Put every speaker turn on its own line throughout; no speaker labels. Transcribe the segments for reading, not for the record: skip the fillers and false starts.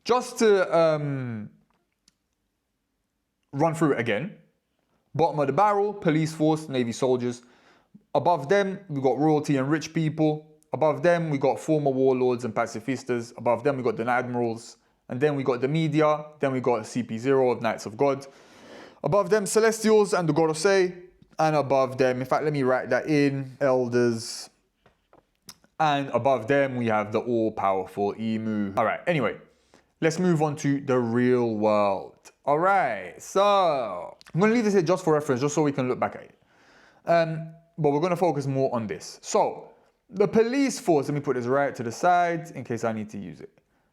Just to run through it again. Bottom of the barrel, police force, Navy soldiers. Above them, we got royalty and rich people. Above them, we got former warlords and pacifistas. Above them, we got the admirals. And then we got the media. Then we got CP0 of Knights of God. Above them, Celestials and the Gorosei. And above them, in fact, let me write that in, Elders. And above them, we have the all-powerful Emu. All right, anyway, let's move on to the real world. All right, so I'm going to leave this here just for reference, just so we can look back at it. But we're going to focus more on this. So the police force, let me put this right to the side in case I need to use it.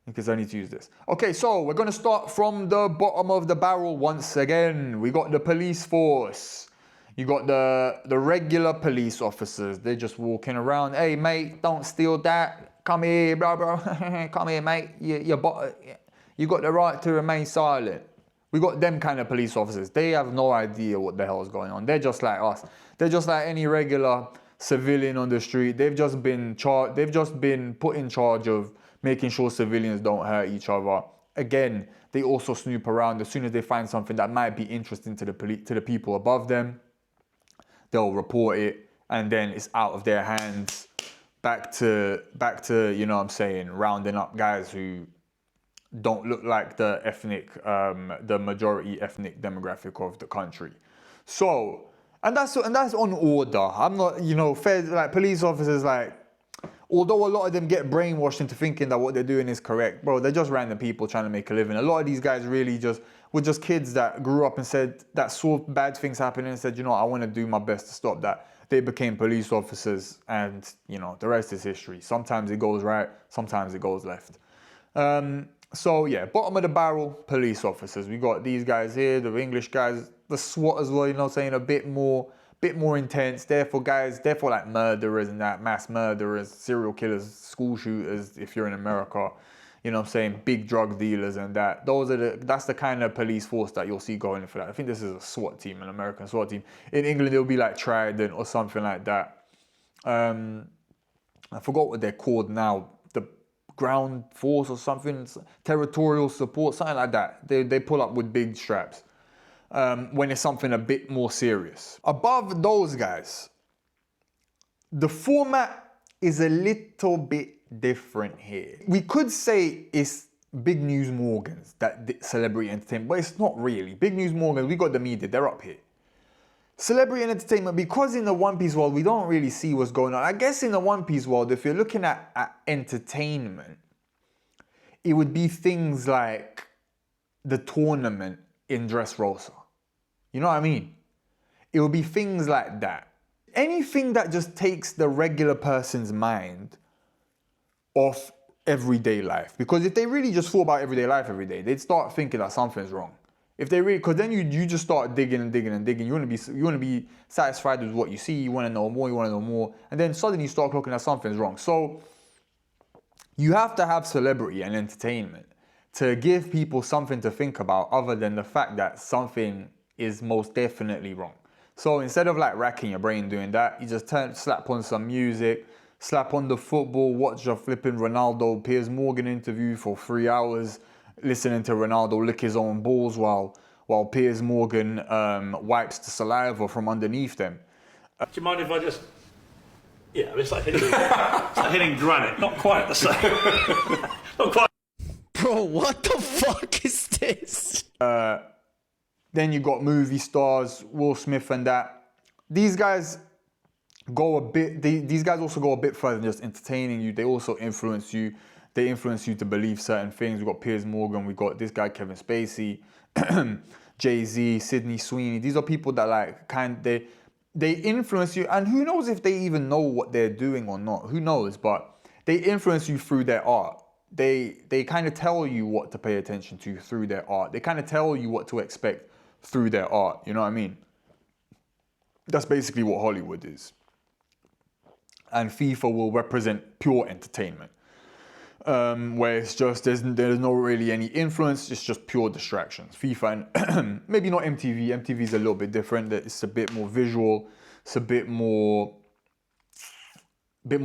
In case I need to use this. Okay, so we're going to start from the bottom of the barrel once again. We got the police force. You got the regular police officers. They're just walking around. Hey, mate, don't steal that. Come here, bro. Come here, mate. You got the right to remain silent. We got them kind of police officers. They have no idea what the hell is going on. They're just like us. They're just like any regular civilian on the street. They've just been put in charge of making sure civilians don't hurt each other. Again, they also snoop around. As soon as they find something that might be interesting to the people above them, they'll report it, and then it's out of their hands. Back to you know what I'm saying, rounding up guys who don't look like the majority ethnic demographic of the country. So, and that's on order. I'm not, you know, fair, like police officers, like, although a lot of them get brainwashed into thinking that what they're doing is correct, bro, they're just random people trying to make a living. A lot of these guys really were just kids that grew up and saw bad things happening and said, you know, I want to do my best to stop that. They became police officers, and, you know, the rest is history. Sometimes it goes right, sometimes it goes left. So yeah, bottom of the barrel, police officers. We got these guys here, the English guys, the SWAT as well, you know what I'm saying, a bit more intense. Therefore like murderers and that, mass murderers, serial killers, school shooters, if you're in America, you know what I'm saying, big drug dealers and that. That's the kind of police force that you'll see going in for that. I think this is a SWAT team, an American SWAT team. In England, it'll be like Trident or something like that. I forgot what they're called now. Ground force or something, territorial support, something like that. They pull up with big straps when it's something a bit more serious. Above those guys, the format is a little bit different here. We could say it's Big News Morgans, that celebrity entertainment, but it's not really. Big News Morgans, we got the media, they're up here. Celebrity entertainment, because in the One Piece world, we don't really see what's going on. I guess in the One Piece world, if you're looking at entertainment, it would be things like the tournament in Dressrosa. You know what I mean? It would be things like that. Anything that just takes the regular person's mind off everyday life. Because if they really just thought about everyday life every day, they'd start thinking that something's wrong. If they really, because then you just start digging and digging and digging. You want to be satisfied with what you see. You want to know more, and then suddenly you start looking at something's wrong. So you have to have celebrity and entertainment to give people something to think about, other than the fact that something is most definitely wrong. So instead of like racking your brain doing that, you just slap on some music, slap on the football, watch a flipping Ronaldo Piers Morgan interview for 3 hours. Listening to Ronaldo lick his own balls while Piers Morgan wipes the saliva from underneath them.
Do you mind if I just... Yeah, it's like hitting granite. Not quite the same. Not quite.
Bro, what the fuck is this?
Then you got movie stars, Will Smith and that. These guys go a bit... These guys also go a bit further than just entertaining you. They also influence you. They influence you to believe certain things. We got Piers Morgan, we got this guy Kevin Spacey, Jay-Z, Sydney Sweeney. These are people that like they influence you, and who knows if they even know what they're doing or not. Who knows? But they influence you through their art. They kind of tell you what to pay attention to through their art. They kind of tell you what to expect through their art. You know what I mean? That's basically what Hollywood is. And FIFA will represent pure entertainment. Where it's just, there's no really any influence, it's just pure distractions. FIFA and maybe not MTV. MTV's a little bit different. It's a bit more visual. It's a bit more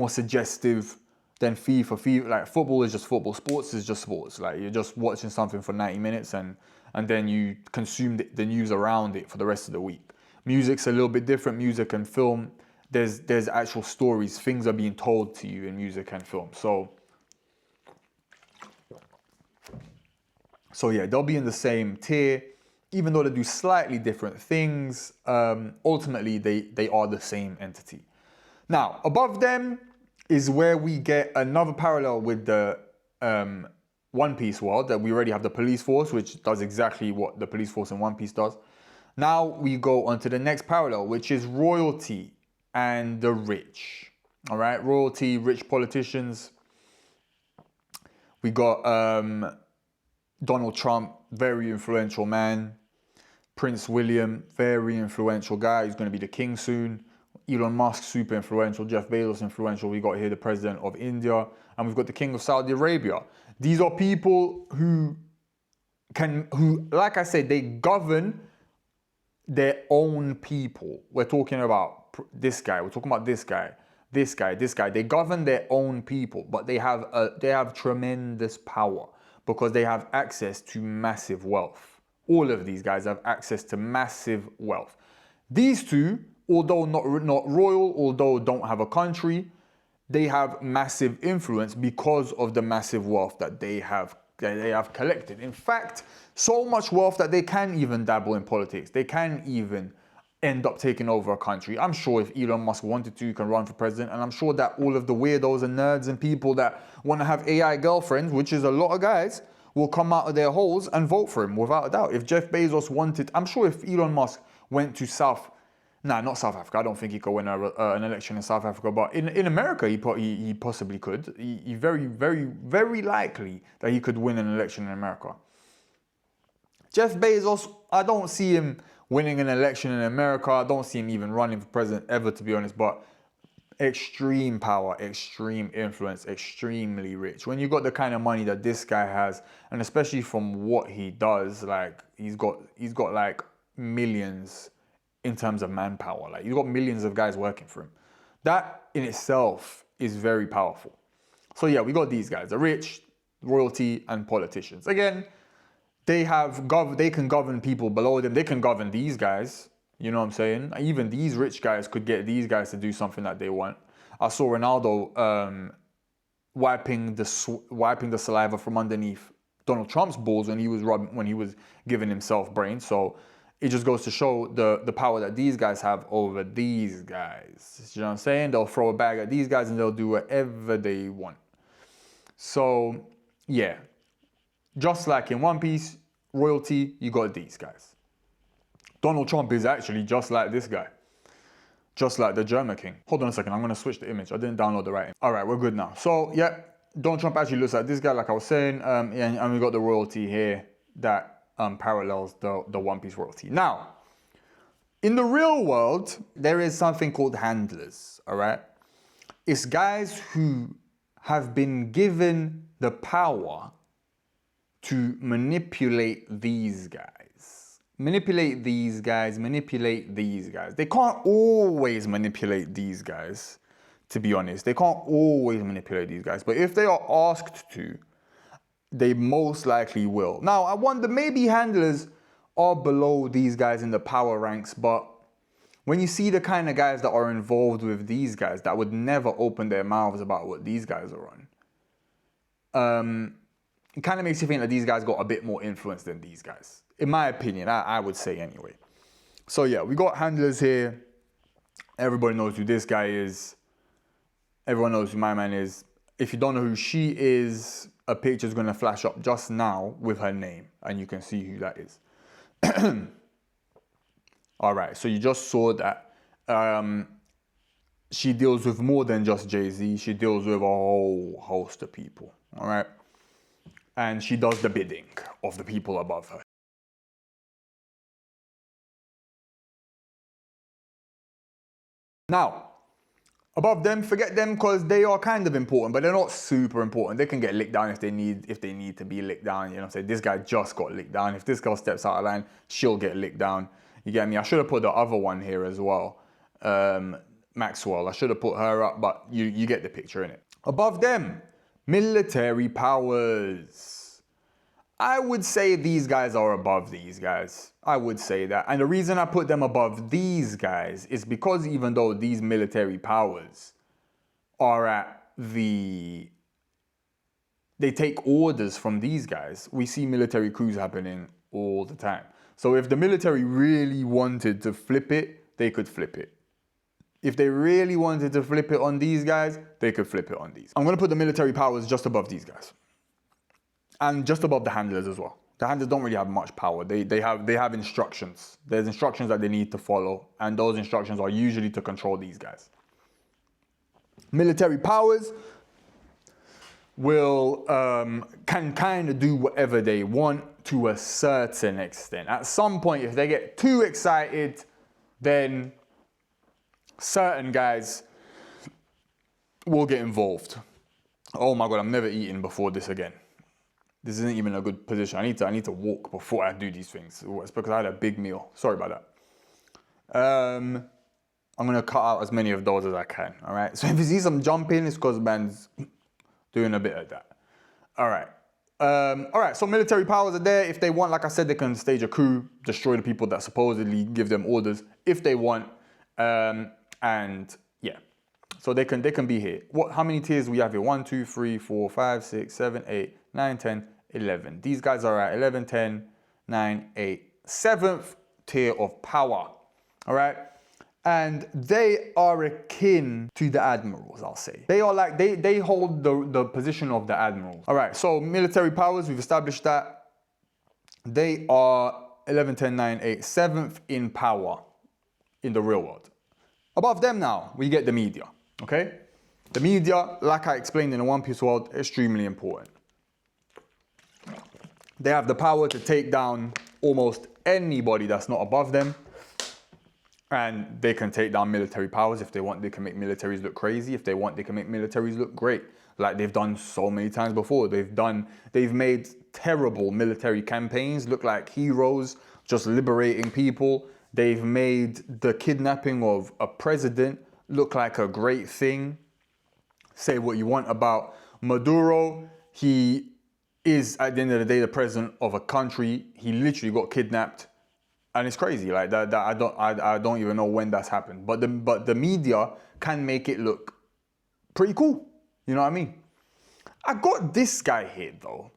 suggestive. then FIFA, like football is just football. Sports is just sports. Like you're just watching something for 90 minutes and then you consume the news around it for the rest of the week. Music's a little bit different. Music and film, there's actual stories. Things are being told to you in music and film. So yeah, they'll be in the same tier, even though they do slightly different things. Ultimately, they are the same entity. Now, above them is where we get another parallel with the One Piece world, that we already have the police force, which does exactly what the police force in One Piece does. Now we go on to the next parallel, which is royalty and the rich. All right, royalty, rich politicians. We got Donald Trump, very influential man. Prince William, very influential guy. He's going to be the king soon. Elon Musk, super influential. Jeff Bezos, influential. We got here the president of India, and we've got the king of Saudi Arabia. These are people who, like I said, they govern their own people. We're talking about this guy. We're talking about this guy. This guy. They govern their own people, but they have tremendous power because they have access to massive wealth. All of these guys have access to massive wealth. These two, although not royal, although don't have a country, they have massive influence because of the massive wealth that they have collected. In fact, so much wealth that they can even dabble in politics. They can even end up taking over a country. I'm sure if Elon Musk wanted to, he can run for president. And I'm sure that all of the weirdos and nerds and people that want to have AI girlfriends, which is a lot of guys, will come out of their holes and vote for him without a doubt. If Jeff Bezos wanted, I'm sure if Elon Musk went to not South Africa. I don't think he could win an election in South Africa, but in America, he possibly could. He very, very, very likely that he could win an election in America. Jeff Bezos, I don't see him winning an election in America. I don't see him even running for president ever, to be honest, but extreme power, extreme influence, extremely rich. When you got the kind of money that this guy has, and especially from what he does, like he's got like millions in terms of manpower. Like, you've got millions of guys working for him. That in itself is very powerful. So yeah, we got these guys, the rich, royalty, and politicians. Again, they can govern people below them. They can govern these guys. You know what I'm saying? Even these rich guys could get these guys to do something that they want. I saw Ronaldo wiping the saliva from underneath Donald Trump's balls when he was giving himself brains. So it just goes to show the power that these guys have over these guys. You know what I'm saying? They'll throw a bag at these guys and they'll do whatever they want. So, yeah. Just like in One Piece, royalty, you got these guys. Donald Trump is actually just like this guy. Just like the German king. Hold on a second, I'm going to switch the image. I didn't download the right image. All right, we're good now. So, yeah, Donald Trump actually looks like this guy, like I was saying. And we got the royalty here that parallels the One Piece royalty. Now, in the real world, there is something called handlers, all right? It's guys who have been given the power to manipulate these guys. Manipulate these guys. They can't always manipulate these guys, to be honest. They can't always manipulate these guys. But if they are asked to, they most likely will. Now, I wonder, maybe handlers are below these guys in the power ranks, but when you see the kind of guys that are involved with these guys that would never open their mouths about what these guys are on, it kind of makes you think that these guys got a bit more influence than these guys. In my opinion, I would say anyway. So yeah, we got handlers here. Everybody knows who this guy is. Everyone knows who my man is. If you don't know who she is, a picture is going to flash up just now with her name, and you can see who that is. All right, so you just saw that she deals with more than just Jay-Z. She deals with a whole host of people, all right? And she does the bidding of the people above her. Now, above them, forget them because they are kind of important, but they're not super important. They can get licked down if they need to be licked down. You know what I'm saying? This guy just got licked down. If this girl steps out of line, she'll get licked down. You get me? I should have put the other one here as well. Maxwell. I should have put her up, but you get the picture, innit? Above them, military powers. I would say these guys are above these guys. I would say that. And the reason I put them above these guys is because even though these military powers are they take orders from these guys, we see military coups happening all the time. So if the military really wanted to flip it, they could flip it. If they really wanted to flip it on these guys, they could flip it on these. I'm gonna put the military powers just above these guys. And just above the handlers as well. The handlers don't really have much power. They have instructions. There's instructions that they need to follow, and those instructions are usually to control these guys. Military powers can kind of do whatever they want to a certain extent. At some point, if they get too excited, then certain guys will get involved. Oh my God, I'm never eating before this again. This isn't even a good position. I need to walk before I do these things. It's because I had a big meal. Sorry about that. I'm gonna cut out as many of those as I can. All right. So if you see some jumping, it's because man's doing a bit of that. All right. All right. So military powers are there. If they want, like I said, they can stage a coup, destroy the people that supposedly give them orders if they want. And yeah. So they can be here. How many tiers do we have here? 1, 2, 3, 4, 5, 6, 7, 8, 9, 10, 11. These guys are at 11, 10, 9, 8, 7th tier of power. All right. And they are akin to the admirals, I'll say. They are like, they hold the position of the admirals. All right, so military powers, we've established that. They are 11, 10, 9, 8, 7th in power in the real world. Above them now, we get the media, okay? The media, like I explained in the One Piece world, extremely important. They have the power to take down almost anybody that's not above them. And they can take down military powers. If they want, they can make militaries look crazy. If they want, they can make militaries look great. Like they've done so many times before. They've made terrible military campaigns look like heroes, just liberating people. They've made the kidnapping of a president look like a great thing. Say what you want about Maduro. He is, at the end of the day, the president of a country. He literally got kidnapped. And it's crazy, like that. I don't even know when that's happened. But the media can make it look pretty cool. You know what I mean? I got this guy here though,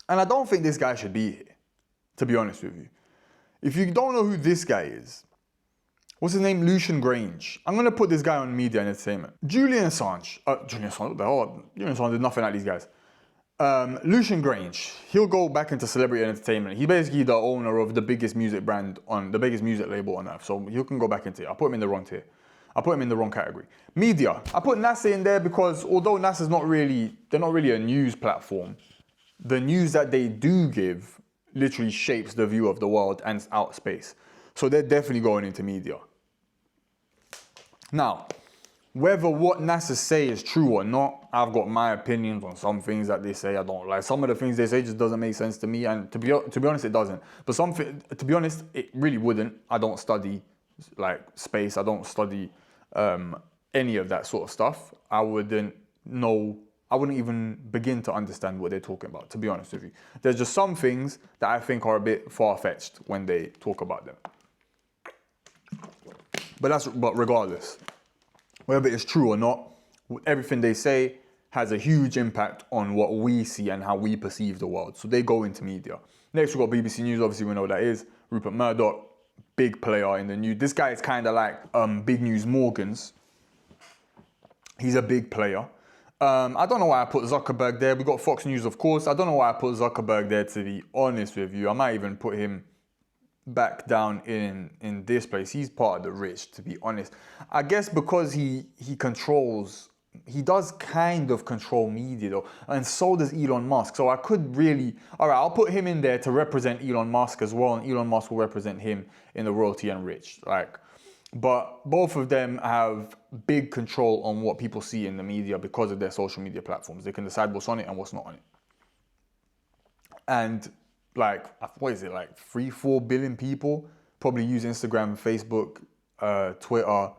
and I don't think this guy should be here. To be honest with you, if you don't know who this guy is, what's his name? Lucian Grange. I'm gonna put this guy on media and entertainment. Julian Assange. Julian Assange. What the hell? Julian Assange did nothing like these guys. Lucian Grange, he'll go back into celebrity entertainment. He's basically the owner of the biggest music brand on the biggest music label on earth. So you can go back into it. I put him in the wrong tier. I put him in the wrong category. Media. I put NASA in there because although NASA's they're not really a news platform. The news that they do give literally shapes the view of the world and outer space. So they're definitely going into media. Now, whether what NASA say is true or not, I've got my opinions on some things that they say I don't like. Some of the things they say just doesn't make sense to me, and to be honest, it doesn't. But to be honest, it really wouldn't. I don't study like space. I don't study any of that sort of stuff. I wouldn't even begin to understand what they're talking about, to be honest with you. There's just some things that I think are a bit far-fetched when they talk about them. But regardless, whether it's true or not, everything they say has a huge impact on what we see and how we perceive the world. So they go into media. Next, we've got BBC News. Obviously, we know what that is. Rupert Murdoch, big player in the news. This guy is kind of like Big News Morgans. He's a big player. I don't know why I put Zuckerberg there. We got Fox News, of course. I don't know why I put Zuckerberg there, to be honest with you. I might even put him back down in this place. He's part of the rich, to be honest. I guess because he does kind of control media though, and so does Elon Musk. So I could really, all right, I'll put him in there to represent Elon Musk as well, and Elon Musk will represent him in the royalty and rich. But both of them have big control on what people see in the media because of their social media platforms. They can decide what's on it and what's not on it. And what is it, 3-4 billion people probably use Instagram, Facebook, Twitter,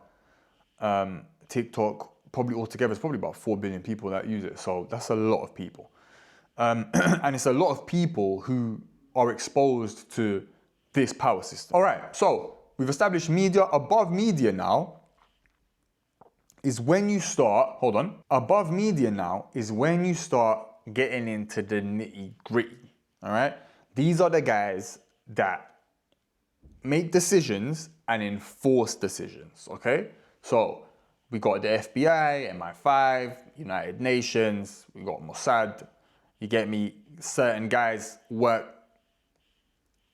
TikTok probably altogether, it's probably about 4 billion people that use it. So that's a lot of people. And it's a lot of people who are exposed to this power system. All right, so we've established media. Above media now is when you start, above media now is when you start getting into the nitty gritty, all right? These are the guys that make decisions and enforce decisions, okay? So we got the FBI, MI5, United Nations, we got Mossad, you get me? Certain guys work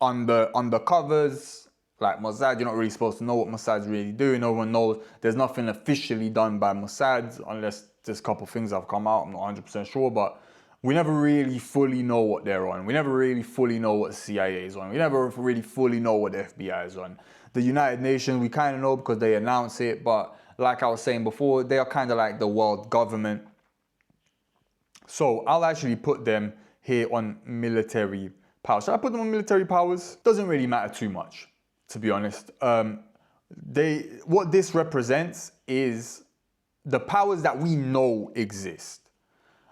under covers, like Mossad. You're not really supposed to know what Mossad's really doing. No one knows. There's nothing officially done by Mossad unless there's a couple things that have come out. I'm not 100% sure, but we never really fully know what they're on. We never really fully know what the CIA is on. We never really fully know what the FBI is on. The United Nations, we kind of know because they announce it, but like I was saying before, they are kind of like the world government. So I'll actually put them here on military powers. Should I put them on military powers? Doesn't really matter too much, to be honest. What this represents is the powers that we know exist.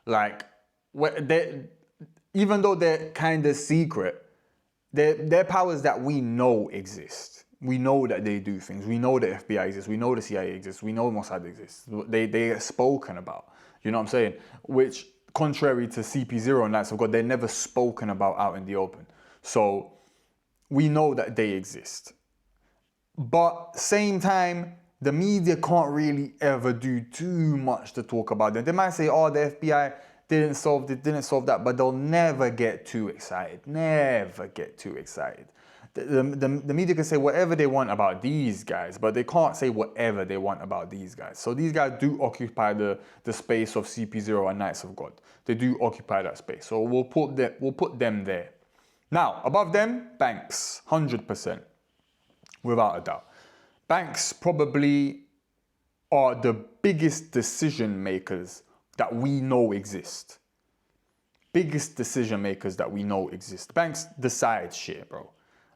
Like, even though they're kind of secret, they're powers that we know exist. We know that they do things. We know the FBI exists. We know the CIA exists. We know Mossad exists. They get spoken about. You know what I'm saying? Which, contrary to CP0 and Knights of God, they're never spoken about out in the open. So we know that they exist. But same time, the media can't really ever do too much to talk about them. They might say, oh, the FBI didn't solve this, didn't solve that, but they'll never get too excited. Never get too excited. The media can say whatever they want about these guys, but they can't say whatever they want about these guys. So these guys do occupy the space of CP0 and Knights of God. They do occupy that space. So we'll put them there. Now, above them, banks, 100%, without a doubt. Banks probably are the biggest decision makers that we know exist. Biggest decision makers that we know exist. Banks decide shit, bro.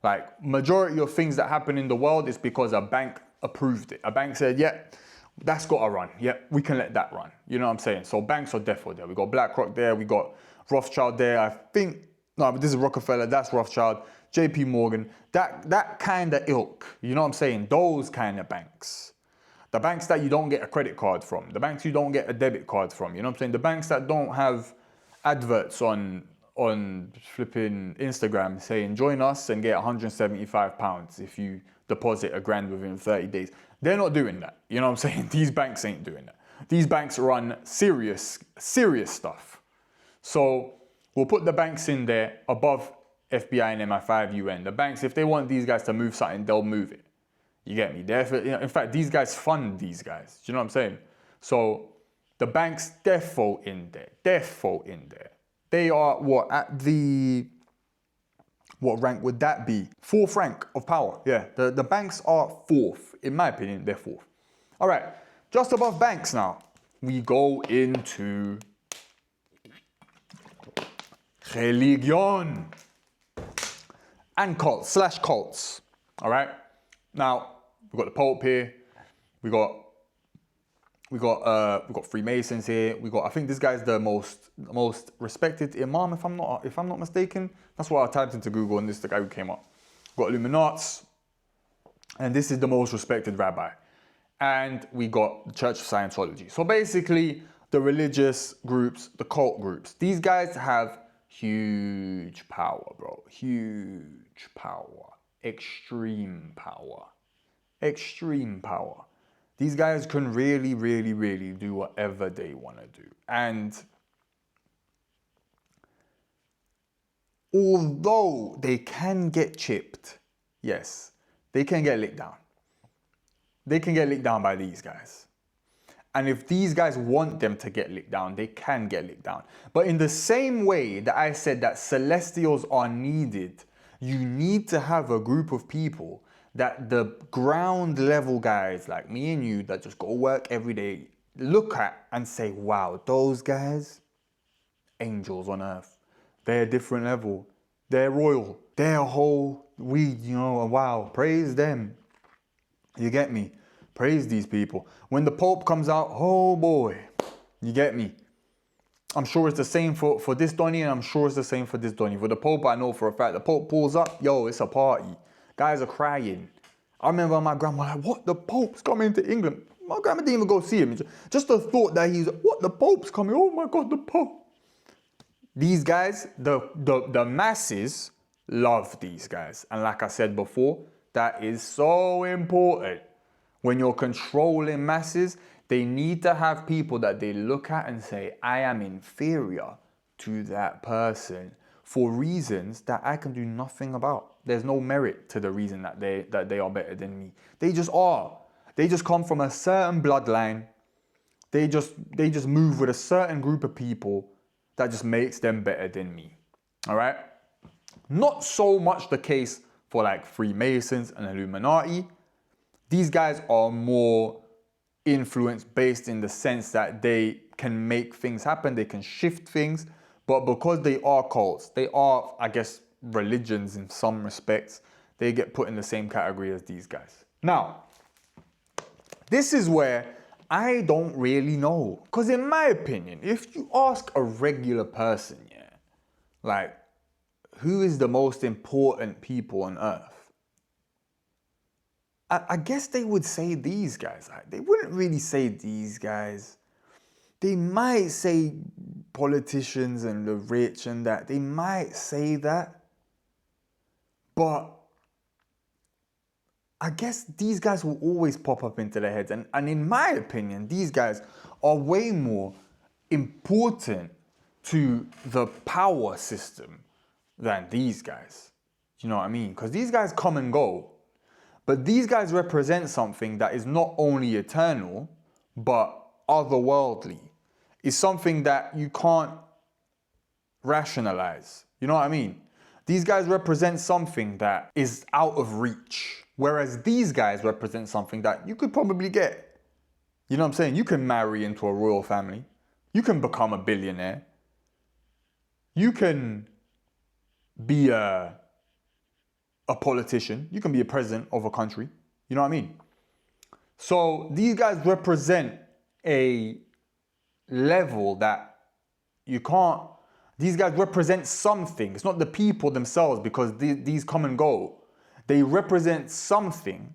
Like, majority of things that happen in the world is because a bank approved it. A bank said, yeah, that's got to run. Yeah, we can let that run. You know what I'm saying? So banks are definitely there. We got BlackRock there. We got Rothschild there. I think, no, but this is Rockefeller. That's Rothschild. JP Morgan. That kind of ilk. You know what I'm saying? Those kind of banks. The banks that you don't get a credit card from. The banks you don't get a debit card from. You know what I'm saying? The banks that don't have adverts on flipping Instagram saying join us and get £175 if you deposit £1,000 within 30 days. They're not doing that. You know what I'm saying? These banks ain't doing that. These banks run serious stuff. So we'll put the banks in there above FBI and MI5 UN. The banks, if they want these guys to move something, they'll move it. You get me? In fact, these guys fund these guys. Do you know what I'm saying? So the banks, defo in there. Defo in there. They are what rank would that be? 4th rank of power. Yeah, the banks are 4th. In my opinion, they're 4th. All right, just above banks now, we go into religion and cults. All right, now we've got the Pope here. We got Freemasons here. I think this guy's the most respected imam, if I'm not mistaken. That's what I typed into Google, and this is the guy who came up. We've got Illuminats, and this is the most respected rabbi. And we got the Church of Scientology. So basically, the religious groups, the cult groups, these guys have huge power, bro. Huge power. Extreme power. Extreme power. These guys can really, really, really do whatever they want to do. And although they can get chipped, yes, they can get licked down. They can get licked down by these guys. And if these guys want them to get licked down, they can get licked down. But in the same way that I said that celestials are needed, you need to have a group of people that the ground level guys like me and you that just go work every day look at and say, wow, those guys, angels on earth. They're a different level. They're royal. They're whole, wow, praise them. You get me? Praise these people. When the Pope comes out, oh boy, you get me. I'm sure it's the same for this Donny, and I'm sure it's the same for this Donny. For the Pope, I know for a fact, the Pope pulls up, yo, it's a party. Guys are crying. I remember my grandma like, what, the Pope's coming to England? My grandma didn't even go see him. Just the thought that he's, what, the Pope's coming? Oh my God, the Pope. These guys, the masses love these guys. And like I said before, that is so important. When you're controlling masses, they need to have people that they look at and say, I am inferior to that person for reasons that I can do nothing about. There's no merit to the reason that they are better than me. They just are. They just come from a certain bloodline. They just move with a certain group of people that just makes them better than me. All right? Not so much the case for like Freemasons and Illuminati. These guys are more influence based in the sense that they can make things happen, they can shift things, but because they are cults, they are, I guess, religions in some respects, they get put in the same category as these guys. Now, this is where I don't really know, because in my opinion, if you ask a regular person, yeah, like, who is the most important people on earth? I guess they would say these guys. They wouldn't really say these guys. They might say politicians and the rich and that. They might say that. But I guess these guys will always pop up into their heads. And in my opinion, these guys are way more important to the power system than these guys. You know what I mean? Because these guys come and go. But these guys represent something that is not only eternal, but otherworldly. It's something that you can't rationalize. You know what I mean? These guys represent something that is out of reach. Whereas these guys represent something that you could probably get. You know what I'm saying? You can marry into a royal family. You can become a billionaire. You can be a politician. You can be a president of a country. You know what I mean? So these guys represent a level that you can't. These guys represent something. It's not the people themselves, because these come and go. They represent something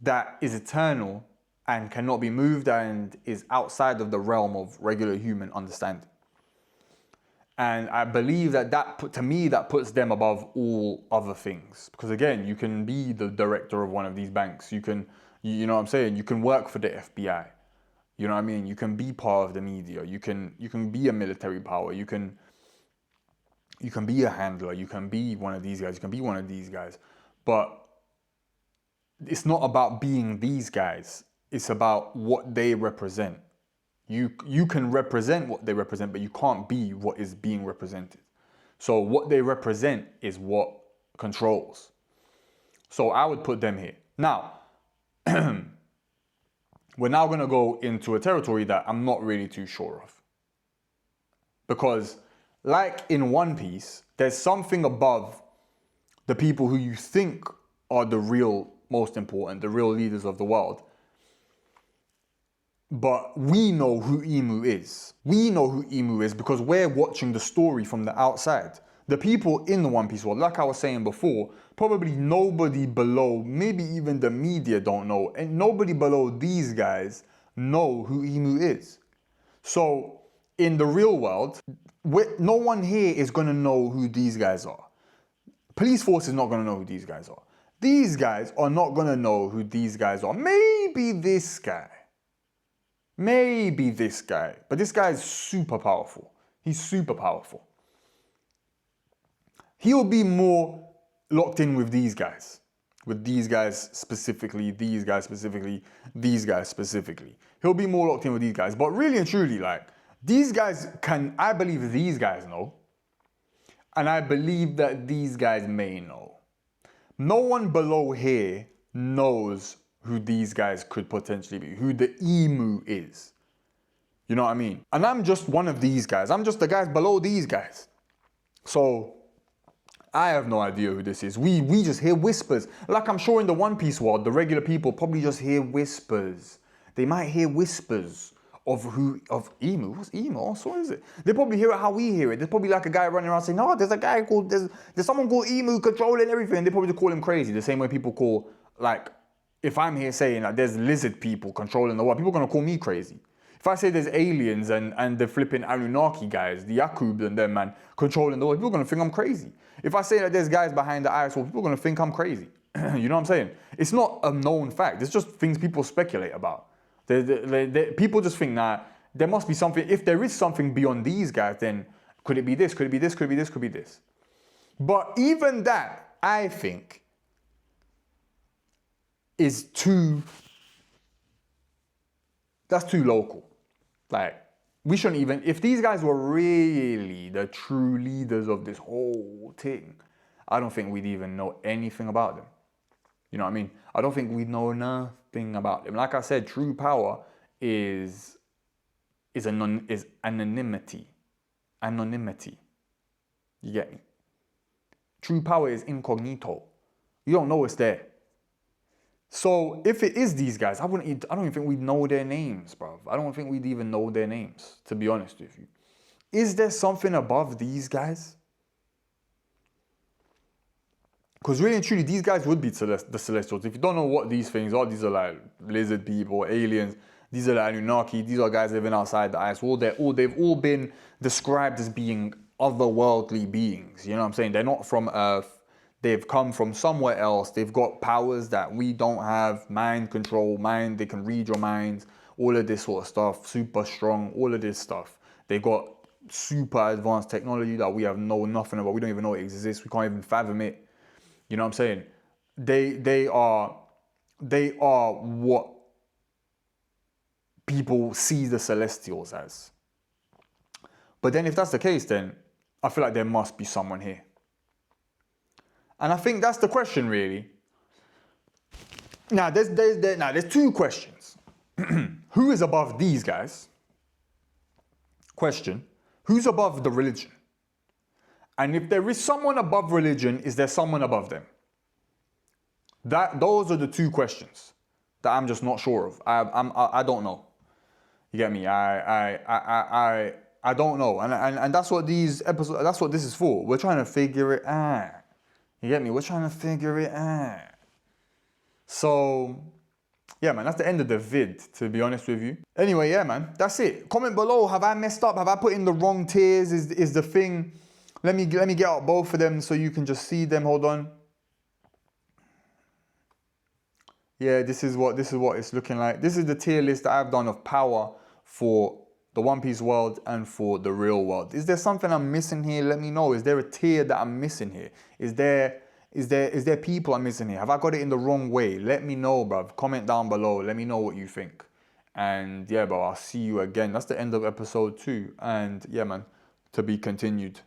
that is eternal and cannot be moved and is outside of the realm of regular human understanding. And I believe to me, that puts them above all other things. Because again, you can be the director of one of these banks. You can, you know what I'm saying? You can work for the FBI. You know what I mean? You can be part of the media. You can be a military power. You can be a handler. You can be one of these guys. You can be one of these guys. But it's not about being these guys. It's about what they represent. You can represent what they represent, but you can't be what is being represented. So what they represent is what controls. So I would put them here. Now, we're now going to go into a territory that I'm not really too sure of. Because like in One Piece, there's something above the people who you think are the real most important, the real leaders of the world. But we know who Emu is. We know who Emu is because we're watching the story from the outside. The people in the One Piece world, like I was saying before, probably nobody below, maybe even the media don't know, and nobody below these guys know who Emu is. So in the real world, no one here is going to know who these guys are. Police force is not going to know who these guys are. These guys are not going to know who these guys are. Maybe this guy. Maybe this guy. But this guy is super powerful. He's super powerful. He'll be more locked in with these guys. With these guys specifically, these guys specifically, these guys specifically. He'll be more locked in with these guys. But really and truly, like, these guys can, I believe these guys know. And I believe that these guys may know. No one below here knows who these guys could potentially be, who the Emu is. You know what I mean? And I'm just one of these guys. I'm just the guys below these guys. So I have no idea who this is. We just hear whispers. Like I'm sure in the One Piece world, the regular people probably just hear whispers. They might hear whispers of Emu. What's Emu? Oh, so is it? They probably hear it how we hear it. There's probably like a guy running around saying, "No, there's a guy called there's someone called Emu controlling everything." They probably just call him crazy. The same way people call, like, if I'm here saying like there's lizard people controlling the world, people are gonna call me crazy. If I say there's aliens and the flipping Anunnaki guys, the Yakub and them, man, controlling the world, people are gonna think I'm crazy. If I say that there's guys behind the ice wall, people are gonna think I'm crazy. You know what I'm saying? It's not a known fact. It's just things people speculate about. People just think that there must be something. If there is something beyond these guys, then could it be this? Could it be this? Could it be this? Could it be this? But even that, I think, is too. That's too local. Like, we shouldn't even. If these guys were really the true leaders of this whole thing, I don't think we'd even know anything about them. You know what I mean? I don't think we know nothing about them. Like I said, true power is anonymity. Anonymity. You get me? True power is incognito. You don't know it's there. So if it is these guys, I don't even think we'd know their names, bro. I don't think we'd even know their names, to be honest with you. Is there something above these guys? Because really and truly, these guys would be the Celestials. If you don't know what these things are, these are like lizard people, aliens. These are the Anunnaki. These are guys living outside the ice wall. They've all been described as being otherworldly beings. You know what I'm saying? They're not from Earth. They've come from somewhere else. They've got powers that we don't have. Mind control, they can read your minds. All of this sort of stuff. Super strong. All of this stuff. They got super advanced technology that we have nothing about. We don't even know it exists. We can't even fathom it. You know what I'm saying? They are what people see the Celestials as. But then if that's the case, then I feel like there must be someone here. And I think that's the question, really. Now, there's two questions. Who is above these guys? Question. Who's above the religion? And if there is someone above religion, is there someone above them? Those are the two questions that I'm just not sure of. I don't know. You get me? I don't know. And that's what these episodes. That's what this is for. We're trying to figure it out. You get me? We're trying to figure it out. So, yeah, man, that's the end of the vid, to be honest with you. Anyway, yeah, man, that's it. Comment below. Have I messed up? Have I put in the wrong tiers? Is the thing? Let me get out both of them so you can just see them. Hold on. Yeah, this is what it's looking like. This is the tier list that I've done of power for the One Piece world and for the real world. Is there something I'm missing here? Let me know. Is there a tier that I'm missing here? Is there people I'm missing here? Have I got it in the wrong way? Let me know, bruv. Comment down below. Let me know what you think. And yeah, bro, I'll see you again. That's the end of episode 2. And yeah, man, to be continued.